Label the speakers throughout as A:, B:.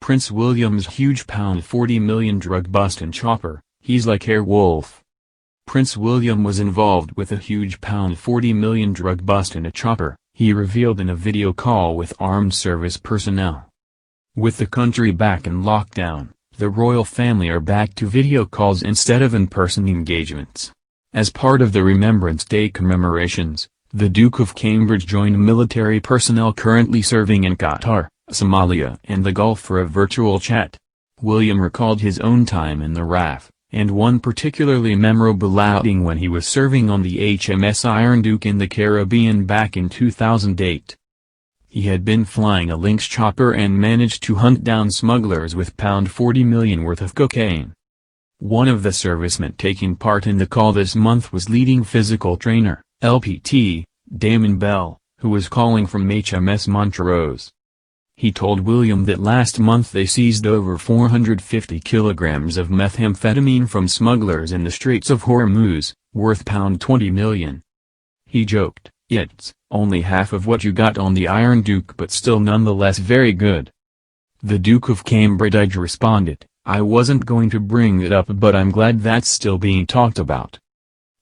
A: Prince William's huge £40 million drug bust and chopper, he's like Airwolf. Prince William was involved with a huge £40 million drug bust and a chopper, he revealed in a video call with armed service personnel. With the country back in lockdown, the royal family are back to video calls instead of in-person engagements. As part of the Remembrance Day commemorations, the Duke of Cambridge joined military personnel currently serving in Qatar, Somalia and the Gulf for a virtual chat. William recalled his own time in the RAF, and one particularly memorable outing when he was serving on the HMS Iron Duke in the Caribbean back in 2008. He had been flying a Lynx chopper and managed to hunt down smugglers with £40 million worth of cocaine. One of the servicemen taking part in the call this month was leading physical trainer, LPT, Damon Bell, who was calling from HMS Montrose. He told William that last month they seized over 450 kilograms of methamphetamine from smugglers in the Straits of Hormuz, worth £20 million. He joked, "It's only half of what you got on the Iron Duke but still nonetheless very good." The Duke of Cambridge responded, "I wasn't going to bring it up but I'm glad that's still being talked about."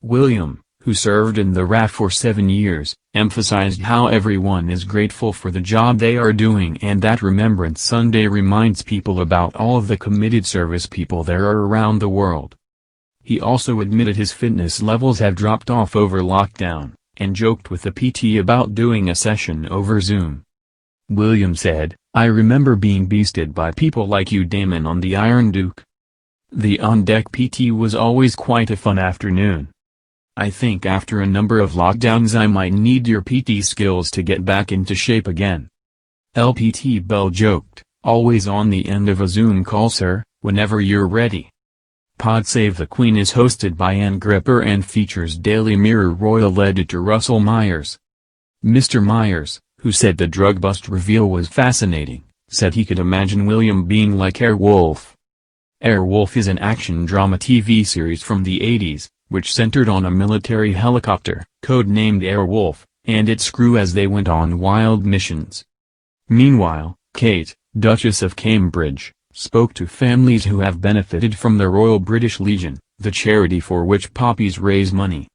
A: William, who served in the RAF for 7 years, emphasized how everyone is grateful for the job they are doing and that Remembrance Sunday reminds people about all of the committed service people there are around the world. He also admitted his fitness levels have dropped off over lockdown, and joked with the PT about doing a session over Zoom. William said, "I remember being beasted by people like you Damon on the Iron Duke. The on-deck PT was always quite a fun afternoon. I think after a number of lockdowns I might need your PT skills to get back into shape again." LPT Bell joked, "Always on the end of a Zoom call sir, whenever you're ready." Pod Save the Queen is hosted by Ann Gripper and features Daily Mirror royal editor Russell Myers. Mr. Myers, who said the drug bust reveal was fascinating, said he could imagine William being like Airwolf. Airwolf is an action drama TV series from the 80s, which centered on a military helicopter, code-named Airwolf, and its crew as they went on wild missions. Meanwhile, Kate, Duchess of Cambridge, spoke to families who have benefited from the Royal British Legion, the charity for which poppies raise money.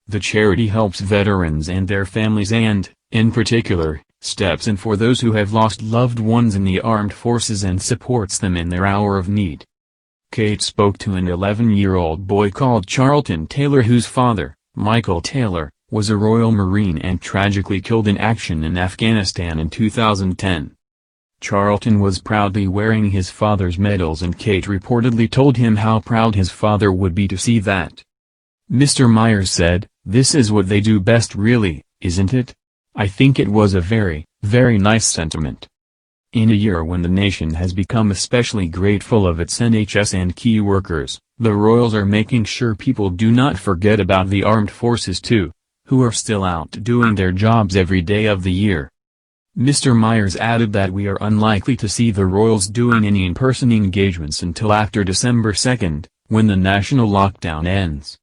A: The charity helps veterans and their families and, in particular, steps in for those who have lost loved ones in the armed forces and supports them in their hour of need. Kate spoke to an 11-year-old boy called Charlton Taylor whose father, Michael Taylor, was a Royal Marine and tragically killed in action in Afghanistan in 2010. Charlton was proudly wearing his father's medals and Kate reportedly told him how proud his father would be to see that. Mr. Myers said, "This is what they do best really, isn't it? I think it was a very, very nice sentiment." In a year when the nation has become especially grateful of its NHS and key workers, the royals are making sure people do not forget about the armed forces too, who are still out doing their jobs every day of the year. Mr. Myers added that we are unlikely to see the royals doing any in-person engagements until after December 2nd, when the national lockdown ends.